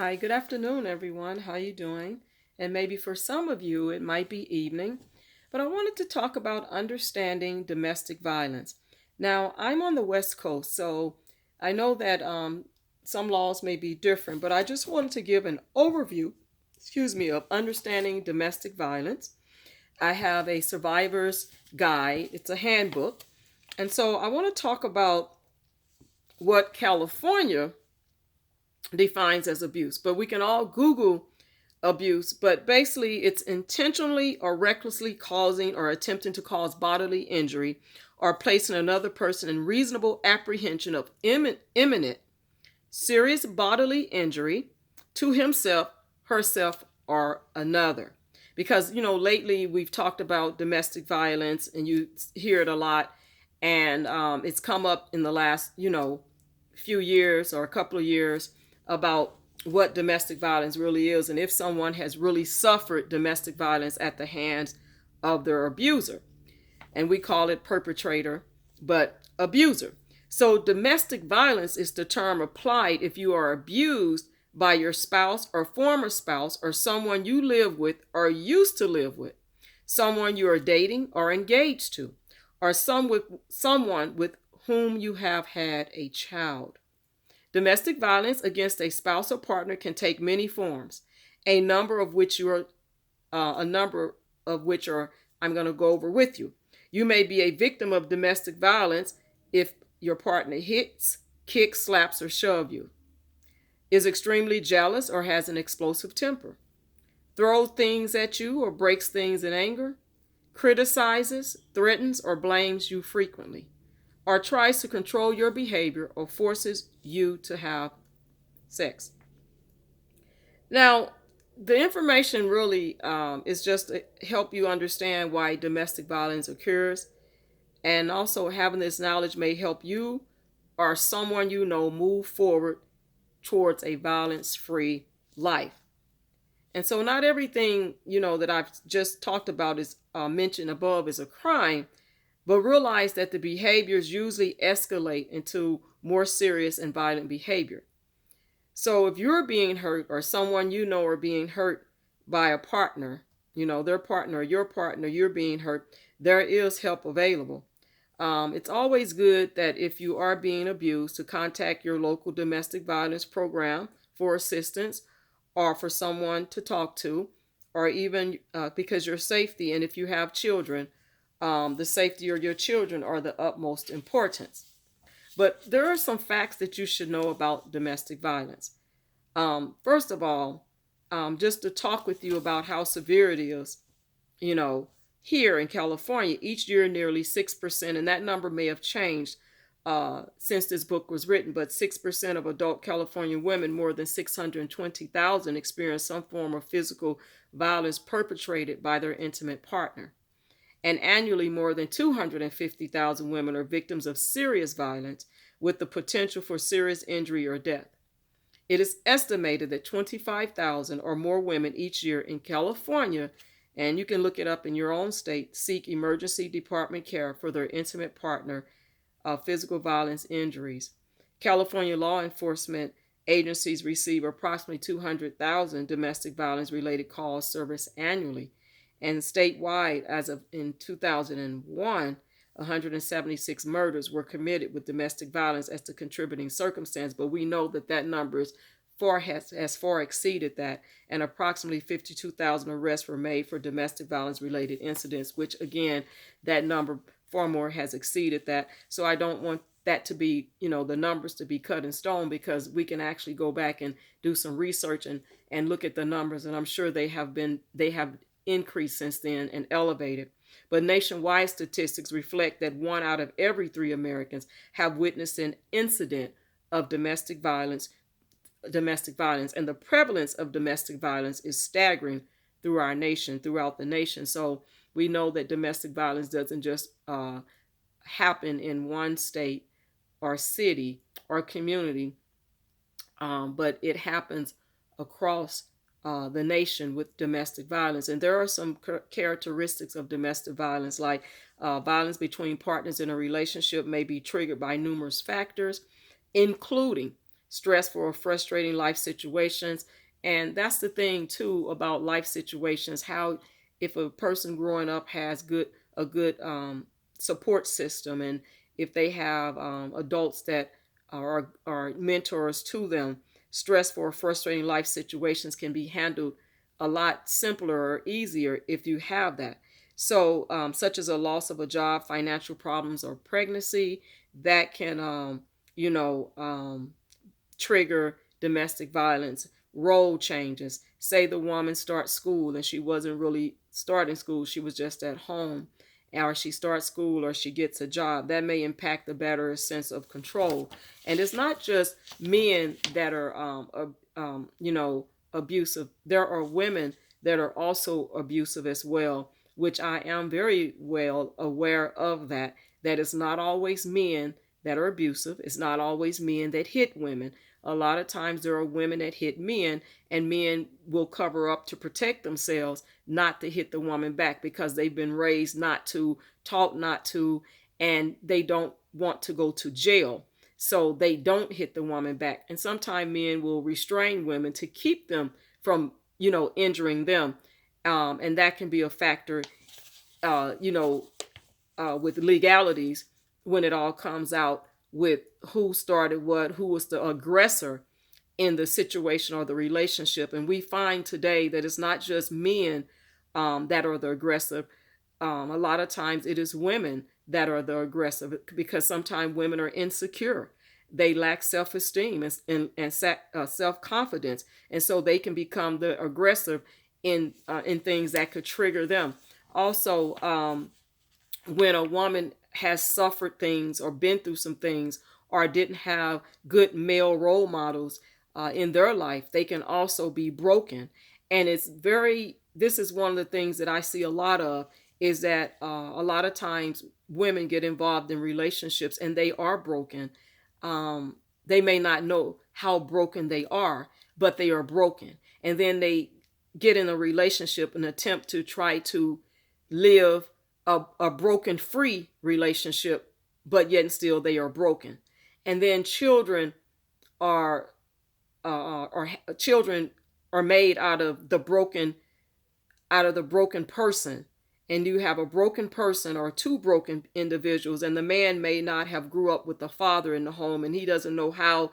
Hi, good afternoon, everyone. How you doing? And maybe for some of you, it might be evening, but I wanted to talk about understanding domestic violence. Now, I'm on the West Coast, so I know that some laws may be different, but I just wanted to give an overview, of understanding domestic violence. I have a survivor's guide. It's a handbook. And so I want to talk about what California defines as abuse, but we can all Google abuse, but basically it's intentionally or recklessly causing or attempting to cause bodily injury or placing another person in reasonable apprehension of imminent serious bodily injury to himself, herself, or another. Because, lately we've talked about domestic violence and you hear it a lot, and it's come up in the last, few years or a couple of years about what domestic violence really is and if someone has really suffered domestic violence at the hands of their abuser. And we call it perpetrator, but abuser. So, domestic violence is the term applied if you are abused by your spouse or former spouse or someone you live with or used to live with, someone you are dating or engaged to, or someone with whom you have had a child. Domestic violence against a spouse or partner can take many forms, a number of which are I'm going to go over with you. You may be a victim of domestic violence if your partner hits, kicks, slaps, or shoves you, is extremely jealous or has an explosive temper, throws things at you or breaks things in anger, criticizes, threatens, or blames you frequently, or tries to control your behavior or forces you to have sex. Now, the information really is just to help you understand why domestic violence occurs, and also having this knowledge may help you or someone you know move forward towards a violence-free life. And so, not everything that I've just talked about is mentioned above is a crime, but realize that the behaviors usually escalate into more serious and violent behavior. So if you're being hurt or someone you know are being hurt by a partner, their partner or your partner, you're being hurt, there is help available. It's always good that if you are being abused to contact your local domestic violence program for assistance or for someone to talk to, or even because your safety, and if you have children, the safety of your children are the utmost importance. But there are some facts that you should know about domestic violence. First of all, just to talk with you about how severe it is, you know, here in California, each year nearly 6%, and that number may have changed since this book was written, but 6% of adult California women, more than 620,000, experience some form of physical violence perpetrated by their intimate partner. And annually, more than 250,000 women are victims of serious violence with the potential for serious injury or death. It is estimated that 25,000 or more women each year in California, and you can look it up in your own state, seek emergency department care for their intimate partner physical violence injuries. California law enforcement agencies receive approximately 200,000 domestic violence related calls service annually. And statewide, as of in 2001, 176 murders were committed with domestic violence as the contributing circumstance, but we know that that number has far exceeded that, and approximately 52,000 arrests were made for domestic violence related incidents, which again, that number far more has exceeded that. So I don't want that to be, the numbers to be cut in stone, because we can actually go back and do some research and look at the numbers, and I'm sure they have increased since then and elevated. But nationwide statistics reflect that 1 out of every 3 Americans have witnessed an incident of domestic violence, and the prevalence of domestic violence is staggering throughout the nation. So we know that domestic violence doesn't just happen in one state or city or community, but it happens across the nation with domestic violence. And there are some characteristics of domestic violence, like violence between partners in a relationship may be triggered by numerous factors, including stressful or frustrating life situations. And that's the thing too about life situations, how if a person growing up has a good support system, and if they have adults that are mentors to them, stressful or frustrating life situations can be handled a lot simpler or easier if you have that. So, such as a loss of a job, financial problems, or pregnancy, that can, you know, trigger domestic violence. Role changes. Say the woman starts school and she wasn't really starting school, she was just at home, or she starts school or she gets a job. That may impact the batterer's sense of control. And it's not just men that are, you know, abusive. There are women that are also abusive as well, which I am very well aware of that. That it's not always men that are abusive. It's not always men that hit women. A lot of times there are women that hit men, and men will cover up to protect themselves, not to hit the woman back, because they've been raised not to, taught not to, and they don't want to go to jail. So they don't hit the woman back. And sometimes men will restrain women to keep them from, you know, injuring them. And that can be a factor, you know, with legalities when it all comes out with who started what, who was the aggressor in the situation or the relationship. And we find today that it's not just men that are the aggressive. A lot of times it is women that are the aggressive, because sometimes women are insecure. They lack self-esteem and self-confidence. And so they can become the aggressive in things that could trigger them. Also, when a woman has suffered things or been through some things or didn't have good male role models in their life, they can also be broken. And this is one of the things that I see a lot of, is that a lot of times women get involved in relationships and they are broken. They may not know how broken they are, but they are broken. And then they get in a relationship and attempt to try to live a broken free relationship, but yet and still they are broken. And then children are children are made out of the broken person. And you have a broken person or two broken individuals, and the man may not have grew up with the father in the home, and he doesn't know how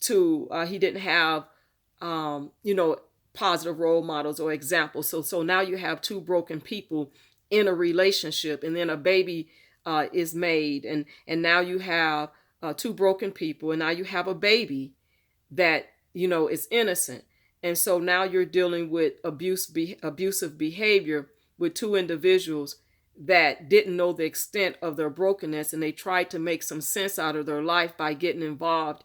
to he didn't have you know, positive role models or examples. So now you have two broken people in a relationship, and then a baby is made, and now you have two broken people, and now you have a baby that, you know, is innocent. And so now you're dealing with abusive behavior with two individuals that didn't know the extent of their brokenness, and they tried to make some sense out of their life by getting involved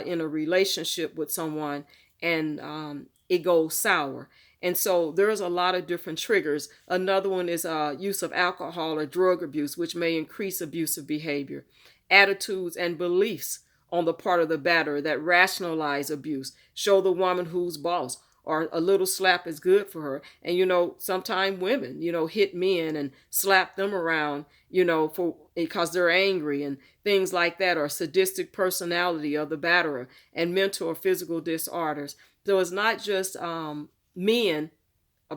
in a relationship with someone, and it goes sour. And so there's a lot of different triggers. Another one is use of alcohol or drug abuse, which may increase abusive behavior. Attitudes and beliefs on the part of the batterer that rationalize abuse, show the woman who's boss, or a little slap is good for her. And, you know, sometimes women, you know, hit men and slap them around, you know, because they're angry and things like that, or sadistic personality of the batterer, and mental or physical disorders. So it's not just men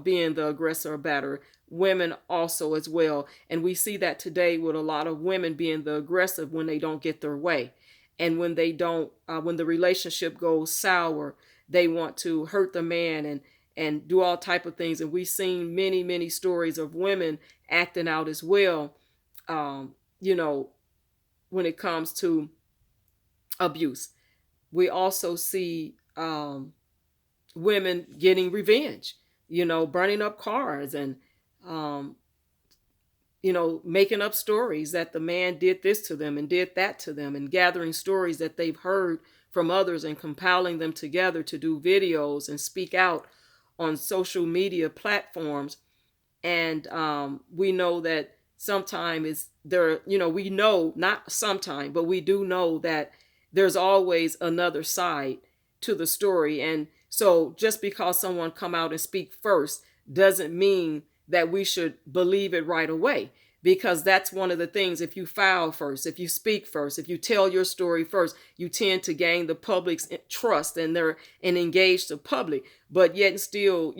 being the aggressor or batterer, women also as well. And we see that today with a lot of women being the aggressive when they don't get their way. And when they don't, when the relationship goes sour, they want to hurt the man and do all type of things. And we've seen many stories of women acting out as well, you know, when it comes to abuse. We also see women getting revenge, you know, burning up cars, and you know, making up stories that the man did this to them and did that to them, and gathering stories that they've heard from others and compiling them together to do videos and speak out on social media platforms. And we know that sometimes it's there, you know, we know, not sometime, but we do know that there's always another side to the story. And so just because someone come out and speak first doesn't mean that we should believe it right away. because that's one of the things. If you file first, if you speak first, if you tell your story first, you tend to gain the public's trust and engage the public. But yet and still,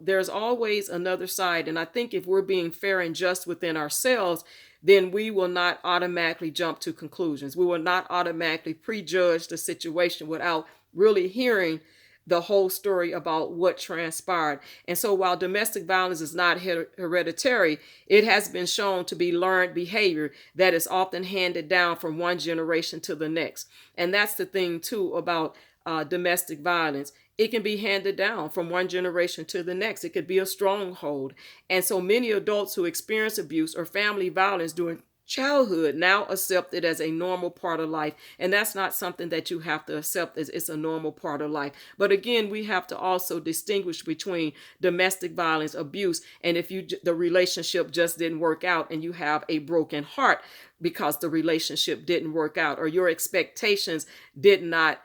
there's always another side. And I think if we're being fair and just within ourselves, then we will not automatically jump to conclusions. We will not automatically prejudge the situation without really hearing the whole story about what transpired. And so while domestic violence is not hereditary, it has been shown to be learned behavior that is often handed down from one generation to the next. And that's the thing too about domestic violence. It can be handed down from one generation to the next. It could be a stronghold. And so many adults who experience abuse or family violence during childhood now accept it as a normal part of life. And that's not something that you have to accept as it's a normal part of life. But again, we have to also distinguish between domestic violence, abuse, and if the relationship just didn't work out and you have a broken heart because the relationship didn't work out, or your expectations did not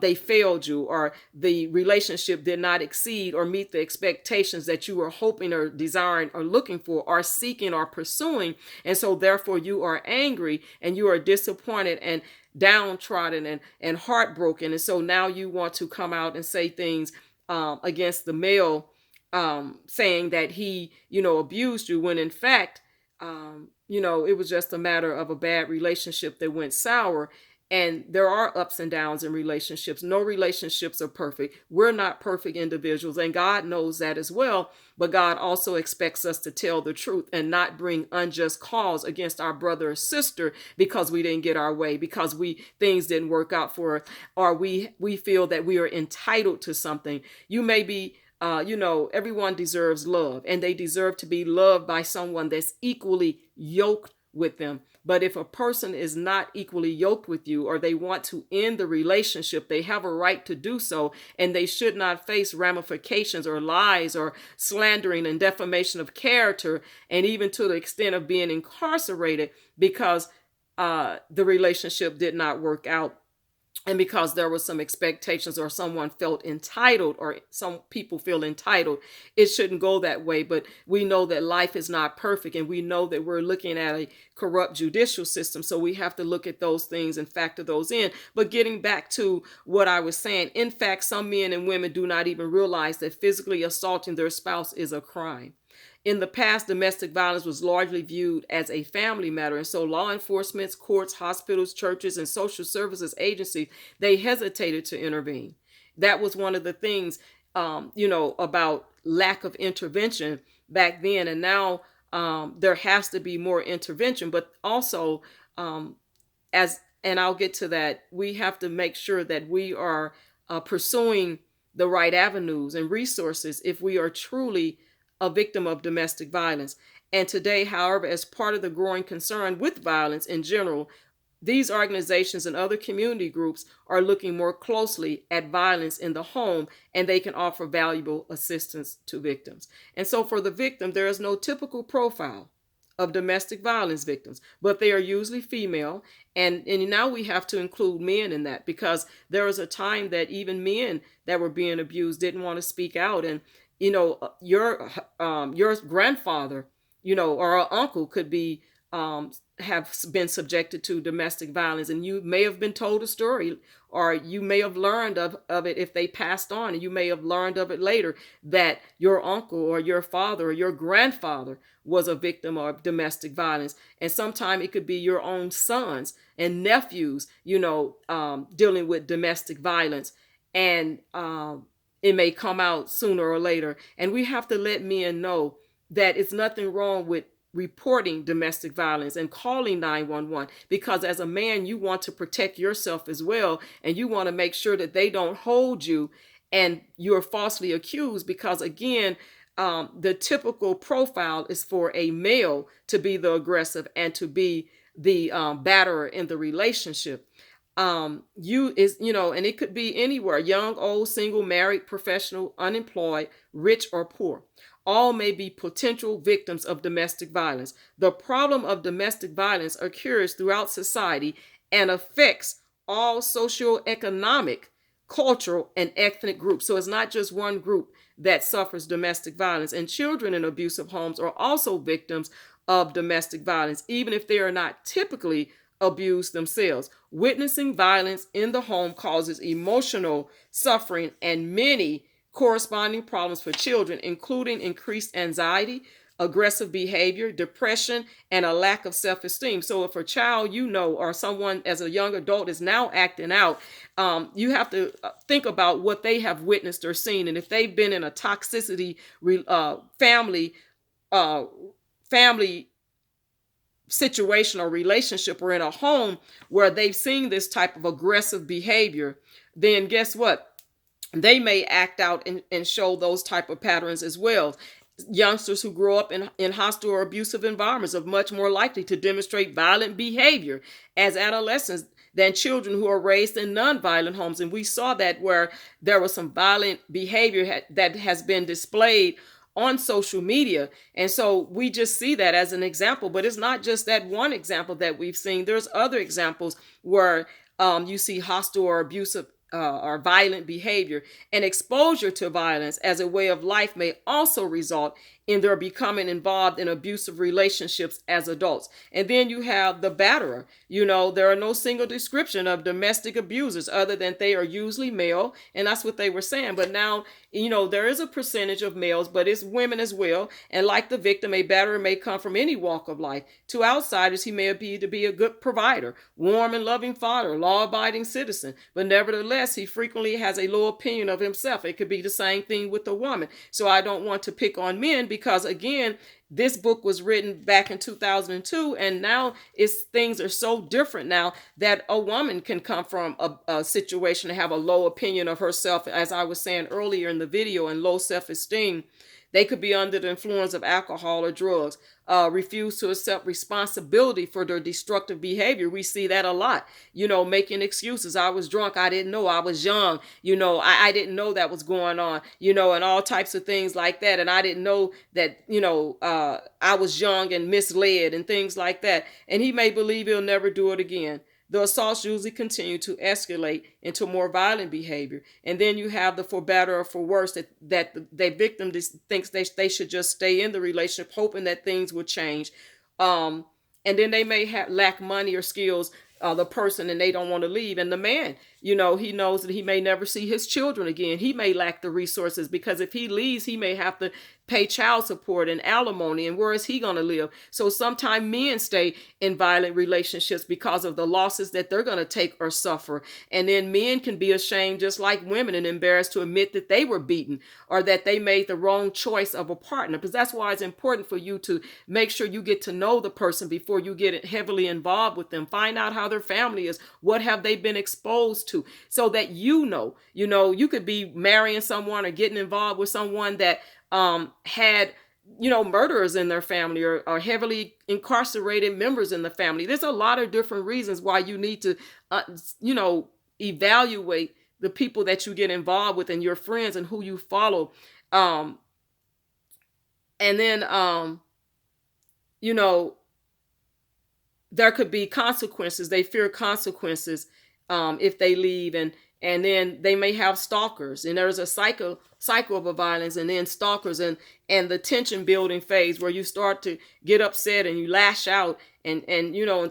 they failed you, or the relationship did not exceed or meet the expectations that you were hoping or desiring or looking for or seeking or pursuing. And so therefore you are angry and you are disappointed and downtrodden and heartbroken. And so now you want to come out and say things against the male, saying that he, abused you, when in fact, it was just a matter of a bad relationship that went sour. And there are ups and downs in relationships. No relationships are perfect. We're not perfect individuals, and God knows that as well. But God also expects us to tell the truth and not bring unjust cause against our brother or sister because we didn't get our way, because things didn't work out for us, or we feel that we are entitled to something. You may be everyone deserves love, and they deserve to be loved by someone that's equally yoked with them. But if a person is not equally yoked with you, or they want to end the relationship, they have a right to do so, and they should not face ramifications or lies or slandering and defamation of character, and even to the extent of being incarcerated because the relationship did not work out. And because there were some expectations, or someone felt entitled, or some people feel entitled, it shouldn't go that way. But we know that life is not perfect, and we know that we're looking at a corrupt judicial system. So we have to look at those things and factor those in. But getting back to what I was saying, in fact, some men and women do not even realize that physically assaulting their spouse is a crime. In the past, domestic violence was largely viewed as a family matter. And so law enforcement, courts, hospitals, churches, and social services agencies, they hesitated to intervene. That was one of the things, about lack of intervention back then. And now there has to be more intervention. But also, and I'll get to that, we have to make sure that we are pursuing the right avenues and resources if we are truly a victim of domestic violence. And today, however, as part of the growing concern with violence in general, these organizations and other community groups are looking more closely at violence in the home, and they can offer valuable assistance to victims. And so for the victim, there is no typical profile of domestic violence victims, but they are usually female. And now we have to include men in that, because there was a time that even men that were being abused didn't want to speak out. And your grandfather, or an uncle could be have been subjected to domestic violence, and you may have been told a story, or you may have learned of it if they passed on, and you may have learned of it later that your uncle or your father or your grandfather was a victim of domestic violence. And sometimes it could be your own sons and nephews, dealing with domestic violence. And it may come out sooner or later. And we have to let men know that it's nothing wrong with reporting domestic violence and calling 911, because as a man, you want to protect yourself as well. And you want to make sure that they don't hold you and you're falsely accused, because again, the typical profile is for a male to be the aggressive and to be the batterer in the relationship. And it could be anywhere: young, old, single, married, professional, unemployed, rich or poor. All may be potential victims of domestic violence. The problem of domestic violence occurs throughout society and affects all socioeconomic, cultural, and ethnic groups. So it's not just one group that suffers domestic violence. And children in abusive homes are also victims of domestic violence, even if they are not typically abused themselves. Witnessing violence in the home causes emotional suffering and many corresponding problems for children, including increased anxiety, aggressive behavior, depression, and a lack of self-esteem. So if a child, or someone as a young adult is now acting out, you have to think about what they have witnessed or seen. And if they've been in a toxicity family situation or relationship, or in a home where they've seen this type of aggressive behavior, then guess what? They may act out and show those type of patterns as well. Youngsters who grow up in hostile or abusive environments are much more likely to demonstrate violent behavior as adolescents than children who are raised in nonviolent homes. And we saw that where there was some violent behavior that has been displayed on social media. And so we just see that as an example, but it's not just that one example that we've seen. There's other examples where you see hostile or abusive or violent behavior, and exposure to violence as a way of life may also result in their becoming involved in abusive relationships as adults. And then you have the batterer. There are no single description of domestic abusers other than they are usually male, and that's what they were saying. But now, there is a percentage of males, but it's women as well. And like the victim, a batterer may come from any walk of life. To outsiders, he may appear to be a good provider, warm and loving father, law-abiding citizen, but nevertheless, he frequently has a low opinion of himself. It could be the same thing with a woman. So I don't want to pick on men, because again, this book was written back in 2002, and now things are so different now that a woman can come from a situation and have a low opinion of herself, as I was saying earlier in the video, and low self-esteem. They could be under the influence of alcohol or drugs, refuse to accept responsibility for their destructive behavior. We see that a lot, making excuses. I was drunk. I didn't know. I was young. I didn't know that was going on, and all types of things like that. And I didn't know that, I was young and misled and things like that. And he may believe he'll never do it again. The assaults usually continue to escalate into more violent behavior. And then you have the for better or for worse, that the victim thinks they should just stay in the relationship, hoping that things will change. And then they may lack money or skills, the person, and they don't want to leave. And the man, he knows that he may never see his children again. He may lack the resources, because if he leaves, he may have to pay child support and alimony, and where is he going to live? So sometimes men stay in violent relationships because of the losses that they're going to take or suffer. And then men can be ashamed, just like women, and embarrassed to admit that they were beaten or that they made the wrong choice of a partner. Because that's why it's important for you to make sure you get to know the person before you get heavily involved with them. Find out how their family is, what have they been exposed to, so that you could be marrying someone or getting involved with someone that had murderers in their family, or heavily incarcerated members in the family. There's a lot of different reasons why you need to evaluate the people that you get involved with and your friends and who you follow. And then there could be consequences. They fear consequences if they leave, and then they may have stalkers, and there's a cycle of violence, and then stalkers, and the tension building phase where you start to get upset and you lash out and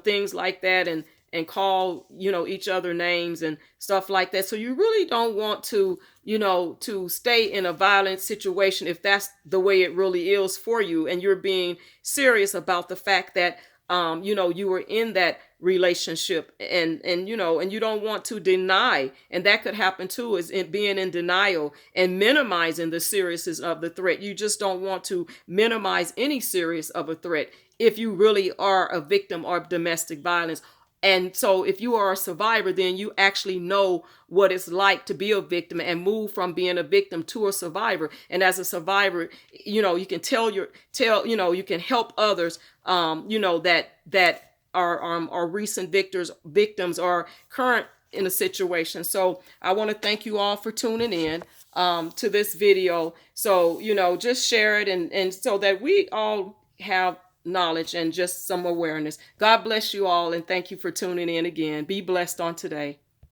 things like that, and call each other names and stuff like that. So you really don't want to to stay in a violent situation if that's the way it really is for you, and you're being serious about the fact that you were in that relationship, and you don't want to deny. And that could happen too, is being in denial and minimizing the seriousness of the threat. You just don't want to minimize any serious of a threat if you really are a victim of domestic violence. And so if you are a survivor, then you actually know what it's like to be a victim and move from being a victim to a survivor. And as a survivor, you can you can help others, that are recent victims or current in a situation. So I want to thank you all for tuning in to this video. So, just share it and so that we all have knowledge and just some awareness. God bless you all, and thank you for tuning in again. Be blessed on today.